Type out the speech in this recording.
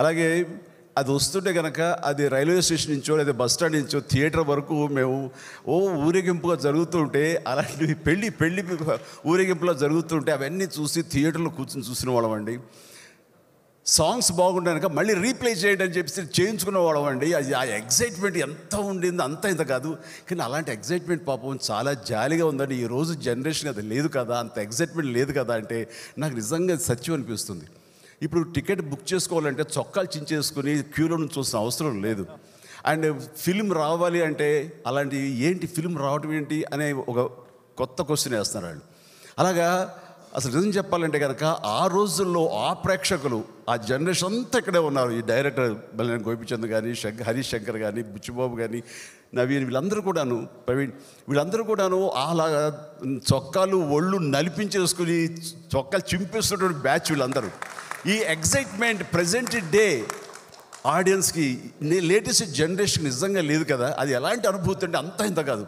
అలాగే అది వస్తుంటే కనుక అది రైల్వే స్టేషన్ నుంచో లేదా బస్ స్టాండ్ నుంచో థియేటర్ వరకు మేము ఊరేగింపుగా జరుగుతుంటే, అలాంటివి పెళ్ళి ఊరేగింపులో జరుగుతుంటే అవన్నీ చూసి థియేటర్లో కూర్చొని చూసిన వాళ్ళం అండి. సాంగ్స్ బాగుంటాయి మళ్ళీ రీప్లే చేయండి అని చెప్పి చేయించుకునే వాళ్ళం అండి. అది ఆ ఎగ్జైట్మెంట్ ఎంత ఉండింది, అంత ఇంత కాదు. కానీ అలాంటి ఎగ్జైట్మెంట్ పాపం చాలా జాలీగా ఉందండి. ఈరోజు జనరేషన్ అది లేదు కదా, అంత ఎగ్జైట్మెంట్ లేదు కదా అంటే నాకు నిజంగా సత్యం అనిపిస్తుంది. ఇప్పుడు టికెట్ బుక్ చేసుకోవాలంటే చొక్కాలు చించేసుకుని క్యూలో నుంచి చూసిన అవసరం లేదు. అండ్ ఫిల్మ్ రావాలి అంటే అలాంటి ఏంటి ఫిల్మ్ రావటం ఏంటి అనే ఒక కొత్త క్వశ్చన్ వేస్తున్నారు వాళ్ళు. అలాగా అసలు నిజం చెప్పాలంటే కనుక ఆ రోజుల్లో ఆ ప్రేక్షకులు, ఆ జనరేషన్ అంతా ఇక్కడే ఉన్నారు. ఈ డైరెక్టర్ బెల్లని గోపిచంద్ కానీ, హరీష్ శంకర్ కానీ, బుచ్చిబాబు కానీ, నవీన్, వీళ్ళందరూ కూడాను, ప్రవీణ్, వీళ్ళందరూ కూడాను అలా చొక్కాలు ఒళ్ళు నలిపించేసుకుని చొక్కాలు చింపేస్తున్నటువంటి బ్యాచ్ వీళ్ళందరూ. ఈ ఎగ్జైట్మెంట్ ప్రజెంట్ డే ఆడియన్స్కి లేటెస్ట్ జనరేషన్ నిజంగా లేదు కదా. అది ఎలాంటి అనుభూతి అంటే అంత ఇంత కాదు.